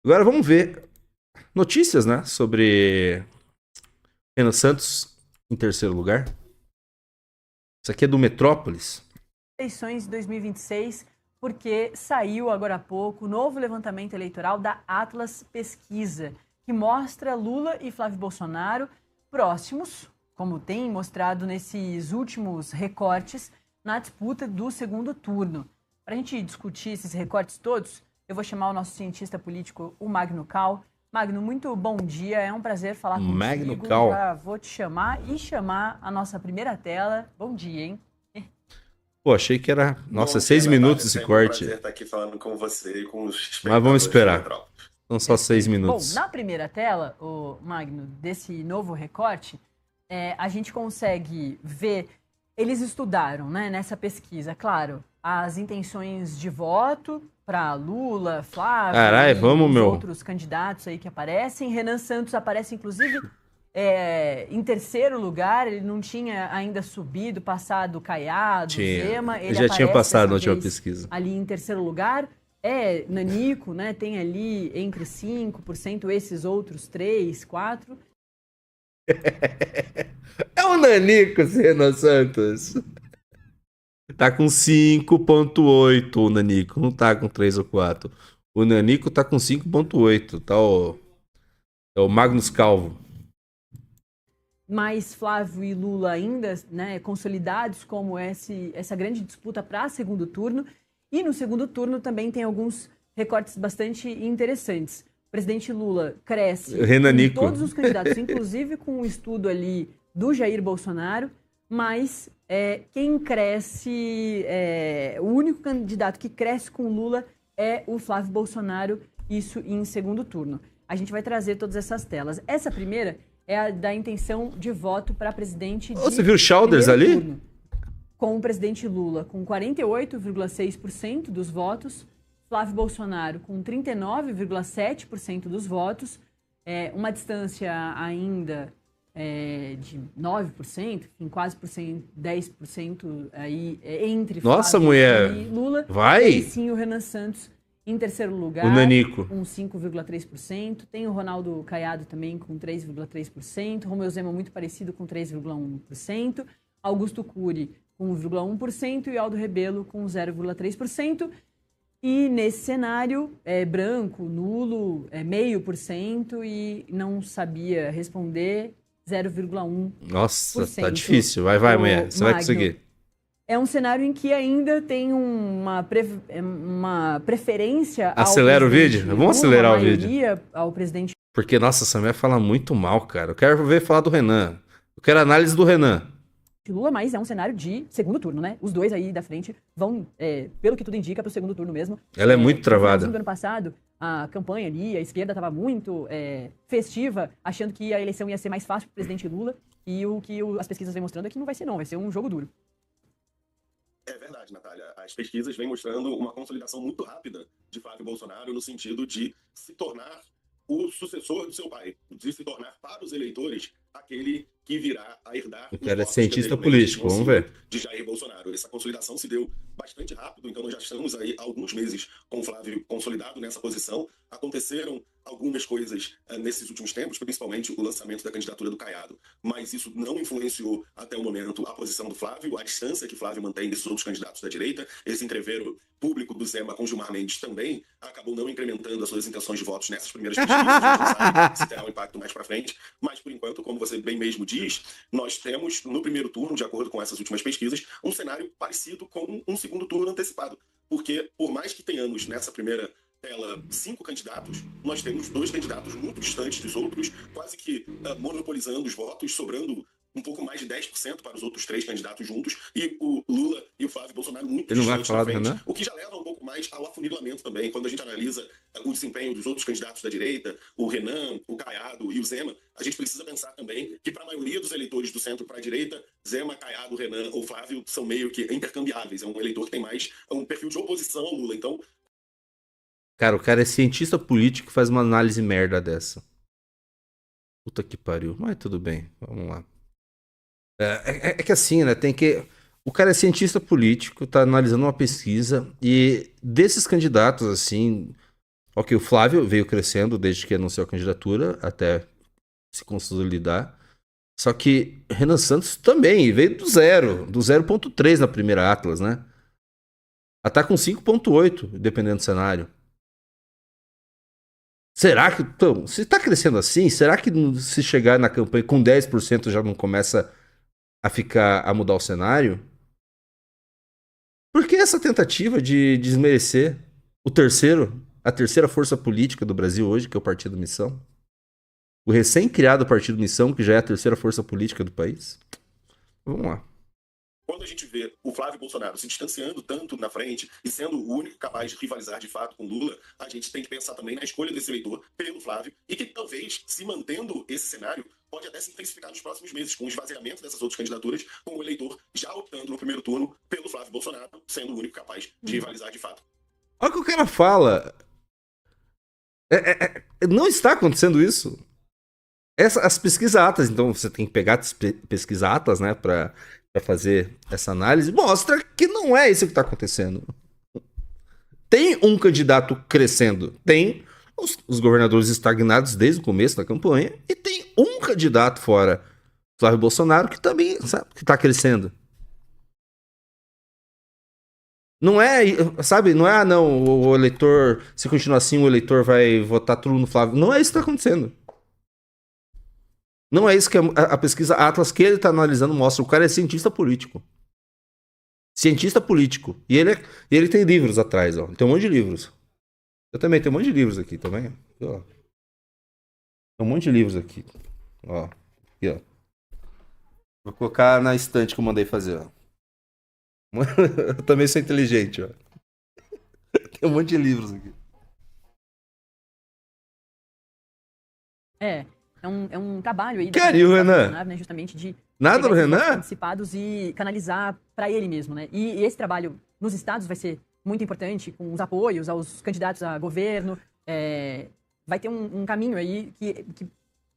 Agora vamos ver notícias, né? Sobre Renan Santos em terceiro lugar. Isso aqui é do Metrópolis. Eleições de 2026, porque saiu agora há pouco o novo levantamento eleitoral da Atlas Pesquisa, que mostra Lula e Flávio Bolsonaro próximos, como tem mostrado nesses últimos recortes, na disputa do segundo turno. Para a gente discutir esses recortes todos, eu vou chamar o nosso cientista político, o Magno Cal. Magno, muito bom dia, é um prazer falar Magno contigo. Cal. Já vou te chamar e chamar a nossa primeira tela. Bom dia, hein? Pô, achei que era. Nossa, Bom 6 dia, minutos Natália. esse Sempre um corte. prazer estar aqui falando com você e com os Mas espectadores vamos do esperar. Metrópolis. São só 6 Bom, minutos. na primeira tela, o Magno, desse novo recorte, a gente consegue ver, eles estudaram, né, nessa pesquisa, claro, as intenções de voto para Lula, Flávio Carai, e vamos, os meu. outros candidatos aí que aparecem. Renan Santos aparece, inclusive, em terceiro lugar, ele não tinha ainda subido, passado Caiado, Tinha. Zema. Ele Já tinha aparece passado na dessa última vez pesquisa. ali em terceiro lugar. Nanico, né? Tem ali entre 5%, esses outros 3, 4%. É o Nanico, esse Renan Santos. Tá com 5,8 o Nanico, não tá com 3 ou 4. O Nanico tá com 5,8. Tá é o Magnus Calvo. Mas Flávio e Lula ainda, né, consolidados como essa grande disputa para segundo turno. E no segundo turno também tem alguns recortes bastante interessantes. O presidente Lula cresce Renanico. com todos os candidatos, inclusive com o estudo ali do Jair Bolsonaro, mas quem cresce, o único candidato que cresce com Lula é o Flávio Bolsonaro, isso em segundo turno. A gente vai trazer todas essas telas. Essa primeira é a da intenção de voto para presidente de Você viu o Chalders ali? turno, com o presidente Lula com 48,6% dos votos, Flávio Bolsonaro com 39,7% dos votos, uma distância ainda de 9%, enfim, quase 10% aí entre Nossa, Flávio mulher. e Lula. Vai? E aí sim o Renan Santos em terceiro lugar, O Nanico. com 5,3%. Tem o Ronaldo Caiado também com 3,3%. Romeu Zema muito parecido com 3,1%. Augusto Cury com 1,1% e Aldo Rebelo com 0,3%. E nesse cenário, branco, nulo, 0,5% e não sabia responder 0,1%. Nossa, tá difícil. Vai, mulher. Você vai conseguir. É um cenário em que ainda tem uma preferência Acelera ao o vídeo? Lula, Vamos acelerar o vídeo. ao presidente Porque, nossa, essa mulher fala muito mal, cara. Eu quero ver falar do Renan. Eu quero análise do Renan. Lula, mas é um cenário de segundo turno, né? Os dois aí da frente vão, pelo que tudo indica, para o segundo turno mesmo. Ela é muito travada. No ano passado, a campanha ali, a esquerda estava muito festiva, achando que a eleição ia ser mais fácil para o presidente Lula. E o que as pesquisas vêm mostrando é que não vai ser, não. Vai ser um jogo duro. É verdade, Natália. As pesquisas vêm mostrando uma consolidação muito rápida de Flávio Bolsonaro no sentido de se tornar o sucessor do seu pai, de se tornar para os eleitores aquele que virá a herdar. O cara é cientista político, vamos ver. De Jair Bolsonaro. Essa consolidação se deu bastante rápido, então nós já estamos aí há alguns meses com o Flávio consolidado nessa posição. Aconteceram algumas coisas nesses últimos tempos, principalmente o lançamento da candidatura do Caiado, mas isso não influenciou até o momento a posição do Flávio, a distância que Flávio mantém desses outros candidatos da direita. Esse entreveiro público do Zema com Gilmar Mendes também acabou não incrementando as suas intenções de votos nessas primeiras pesquisas. A gente não sabe se terá um impacto mais para frente, mas por enquanto, como você bem mesmo diz, nós temos no primeiro turno, de acordo com essas últimas pesquisas, um cenário parecido com um segundo turno antecipado, porque por mais que tenhamos nessa primeira tela 5 candidatos, nós temos 2 candidatos muito distantes dos outros, quase que monopolizando os votos, sobrando um pouco mais de 10% para os outros 3 candidatos juntos, e o Lula e o Flávio Bolsonaro muito Ele não vai distantes falar na do frente, Renan? o que já leva um pouco mais ao afunilamento também. Quando a gente analisa o desempenho dos outros candidatos da direita, o Renan, o Caiado e o Zema, a gente precisa pensar também que para a maioria dos eleitores do centro para a direita, Zema, Caiado, Renan ou Flávio são meio que intercambiáveis. É um eleitor que tem mais um perfil de oposição ao Lula. Então, cara, o cara é cientista político e faz uma análise merda dessa. Puta que pariu. Mas tudo bem, vamos lá. É que assim, né? Tem que. O cara é cientista político, tá analisando uma pesquisa e desses candidatos, assim, Ok, o Flávio veio crescendo desde que anunciou a candidatura até se consolidar. Só que Renan Santos também veio do 0,3 na primeira Atlas, né? Ela tá com 5,8, dependendo do cenário. Será que, então, se tá crescendo assim, será que se chegar na campanha com 10% já não começa a mudar o cenário? Por que essa tentativa de desmerecer a terceira força política do Brasil hoje, que é o Partido Missão? O recém-criado Partido Missão, que já é a terceira força política do país? Vamos lá. Quando a gente vê o Flávio Bolsonaro se distanciando tanto na frente e sendo o único capaz de rivalizar de fato com Lula, a gente tem que pensar também na escolha desse eleitor pelo Flávio e que talvez, se mantendo esse cenário, pode até se intensificar nos próximos meses, com o esvaziamento dessas outras candidaturas, com o eleitor já optando no primeiro turno pelo Flávio Bolsonaro, sendo o único capaz de rivalizar de fato. Olha o que o cara fala. Não está acontecendo isso. As pesquisas atas, então você tem que pegar as pesquisas atas, né, para fazer essa análise, mostra que não é isso que está acontecendo. Tem um candidato crescendo, tem os governadores estagnados desde o começo da campanha, e tem um candidato fora, Flávio Bolsonaro, que também que está crescendo. Não é, sabe, não é, não, o eleitor, se continuar assim, o eleitor vai votar tudo no Flávio. Não é isso que está acontecendo. Não é isso que a pesquisa Atlas que ele está analisando mostra. O cara é cientista político. Cientista político. E ele tem livros atrás, ó. Tem um monte de livros. Eu também tenho um monte de livros aqui também. Aqui, ó. Tem um monte de livros aqui. Ó. Aqui, ó. Vou colocar na estante que eu mandei fazer, ó. Eu também sou inteligente, ó. Tem um monte de livros aqui. É um trabalho aí. Cara, e o Renan? Né, justamente de Nada do Renan? Participados e canalizar para ele mesmo, né? E esse trabalho nos estados vai ser muito importante, com os apoios aos candidatos a governo. Vai ter um caminho aí que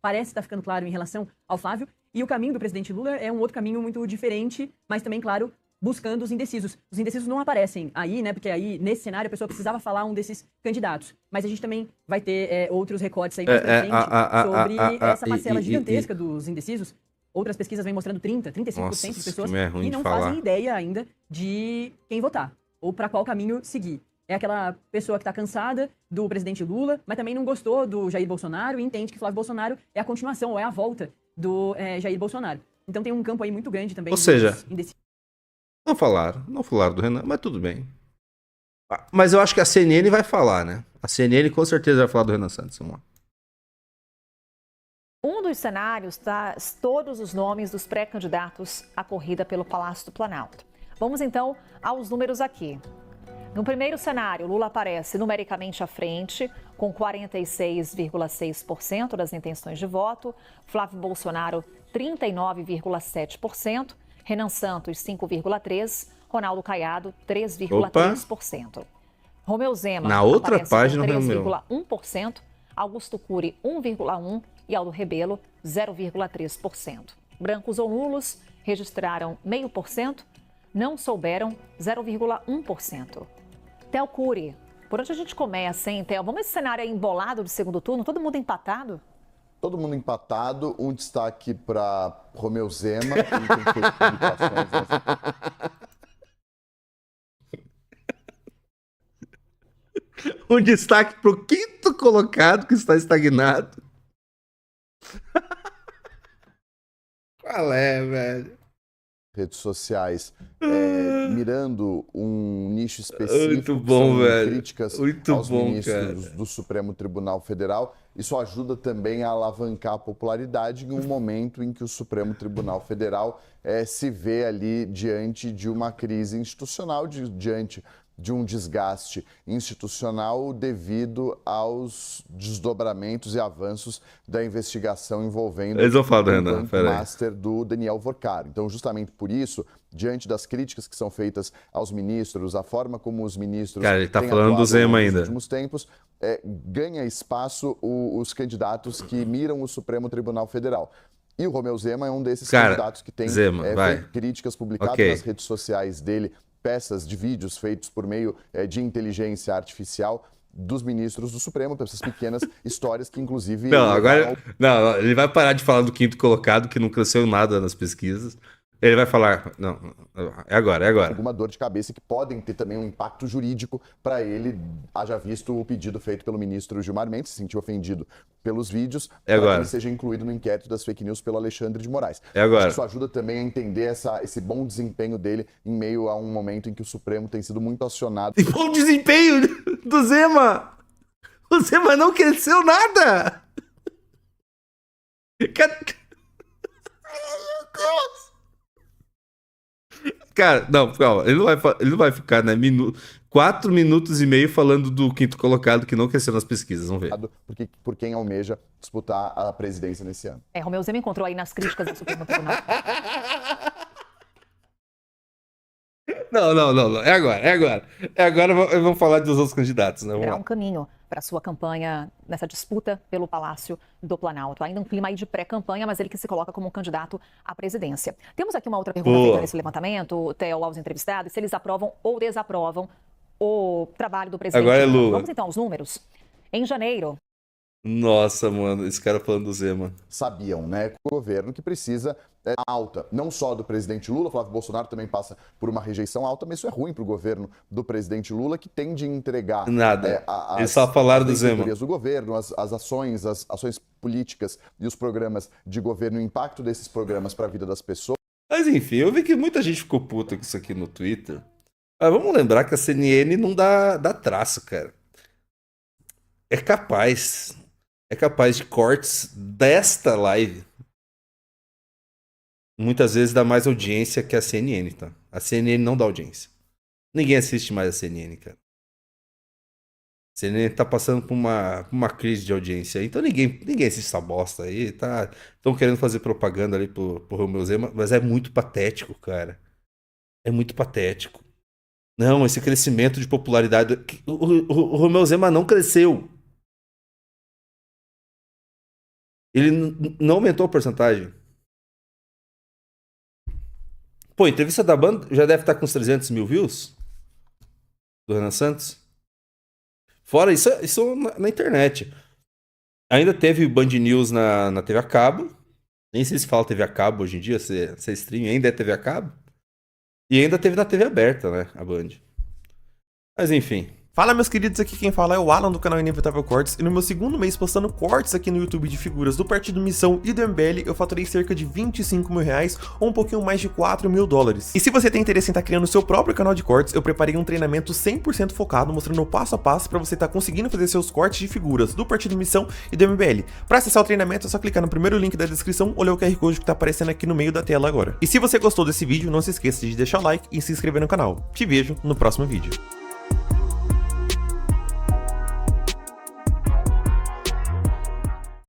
parece estar ficando claro em relação ao Flávio. E o caminho do presidente Lula é um outro caminho muito diferente, mas também, claro, buscando os indecisos. Os indecisos não aparecem aí, né? Porque aí, nesse cenário, a pessoa precisava falar um desses candidatos. Mas a gente também vai ter outros recortes aí mais pra frente sobre essa parcela gigantesca dos indecisos. Outras pesquisas vêm mostrando 35% de pessoas que não fazem ideia ainda de quem votar ou para qual caminho seguir. É aquela pessoa que está cansada do presidente Lula, mas também não gostou do Jair Bolsonaro e entende que Flávio Bolsonaro é a continuação ou é a volta do Jair Bolsonaro. Então tem um campo aí muito grande também. Ou seja, não falaram do Renan, mas tudo bem. Mas eu acho que a CNN vai falar, né? A CNN com certeza vai falar do Renan Santos. Vamos lá. Um dos cenários traz todos os nomes dos pré-candidatos à corrida pelo Palácio do Planalto. Vamos então aos números aqui. No primeiro cenário, Lula aparece numericamente à frente, com 46,6% das intenções de voto, Flávio Bolsonaro 39,7%, Renan Santos 5,3%, Ronaldo Caiado 3,3%. Romeu Zema na outra aparece página, com 3,1%, Augusto Cury 1,1% e Aldo Rebelo 0,3%. Brancos ou nulos registraram 0,5%, não souberam 0,1%. Theo Cury, por onde a gente começa, hein, Theo? Vamos esse cenário aí embolado de segundo turno, todo mundo empatado? Todo mundo empatado, um destaque para Romeu Zema, que tem feito publicações Um destaque pro quinto colocado que está estagnado. Qual é, velho? Redes sociais, mirando um nicho específico, muito bom, velho. Críticas muito aos bom, ministros cara. do Supremo Tribunal Federal. Isso ajuda também a alavancar a popularidade em um momento em que o Supremo Tribunal Federal se vê ali diante de uma crise institucional, diante de um desgaste institucional devido aos desdobramentos e avanços da investigação envolvendo o master do Daniel Vorcaro. Então, justamente por isso, diante das críticas que são feitas aos ministros, a forma como os ministros ele tá falando do Zema ainda. nos últimos tempos, ganha espaço os candidatos que miram o Supremo Tribunal Federal. E o Romeu Zema é um desses candidatos que tem feito críticas publicadas nas redes sociais dele, peças de vídeos feitos por meio de inteligência artificial, dos ministros do Supremo, essas pequenas histórias que, inclusive... Não, agora. Não, ele vai parar de falar do quinto colocado, que não cresceu nada nas pesquisas. Ele vai falar. Não, é agora, é agora. Alguma dor de cabeça que podem ter também um impacto jurídico para ele, haja visto o pedido feito pelo ministro Gilmar Mendes, se sentiu ofendido pelos vídeos, para que ele seja incluído no inquérito das fake news pelo Alexandre de Moraes. É agora. Acho que isso ajuda também a entender esse bom desempenho dele em meio a um momento em que o Supremo tem sido muito acionado. E bom desempenho do Zema! O Zema não cresceu nada! Cara, não, calma, ele não vai ficar, né, 4 minutos e meio falando do quinto colocado que não cresceu nas pesquisas, vamos ver. Por quem almeja disputar a presidência nesse ano. Romeu Zema encontrou aí nas críticas do Supremo Tribunal. Não, é agora. É agora, vamos falar dos outros candidatos, né? Terá um caminho para sua campanha nessa disputa pelo Palácio do Planalto. Ainda um clima aí de pré-campanha, mas ele que se coloca como um candidato à presidência. Temos aqui uma outra pergunta feita nesse levantamento, Theo, aos entrevistados, se eles aprovam ou desaprovam o trabalho do presidente. Agora é Lula. Vamos então aos números. Em janeiro... Nossa, mano, esse cara falando do Zema. Sabiam, né? O governo que precisa alta, não só do presidente Lula, Flávio Bolsonaro também passa por uma rejeição alta, mas isso é ruim para o governo do presidente Lula, que tende a entregar nada. Eles só falaram do Zema. Do governo, as ações políticas e os programas de governo, o impacto desses programas para a vida das pessoas. Mas enfim, eu vi que muita gente ficou puta com isso aqui no Twitter. Mas vamos lembrar que a CNN não dá traço, cara. É capaz de cortes desta live muitas vezes dá mais audiência que a CNN, tá? A CNN não dá audiência. Ninguém assiste mais a CNN, cara. A CNN tá passando por uma crise de audiência. Então ninguém assiste essa bosta aí, tá? Estão querendo fazer propaganda ali pro Romeu Zema, mas é muito patético, cara. É muito patético. Não, esse crescimento de popularidade... O Romeu Zema não cresceu. Ele não aumentou a porcentagem. Pô, a entrevista da Band já deve estar com uns 300 mil views? Do Renan Santos? Fora isso na internet. Ainda teve Band News na TV a cabo. Nem sei se fala TV a cabo hoje em dia, se stream ainda é TV a cabo. E ainda teve na TV aberta, né, a Band. Mas enfim... Fala, meus queridos, aqui quem fala é o Alan do canal Inevitável Cortes, e no meu segundo mês postando cortes aqui no YouTube de figuras do Partido Missão e do MBL, eu faturei cerca de 25 mil reais, ou um pouquinho mais de 4 mil dólares. E se você tem interesse em estar criando o seu próprio canal de cortes, eu preparei um treinamento 100% focado, mostrando o passo a passo para você estar conseguindo fazer seus cortes de figuras do Partido Missão e do MBL. Para acessar o treinamento é só clicar no primeiro link da descrição ou ler o QR Code que tá aparecendo aqui no meio da tela agora. E se você gostou desse vídeo, não se esqueça de deixar o like e se inscrever no canal. Te vejo no próximo vídeo.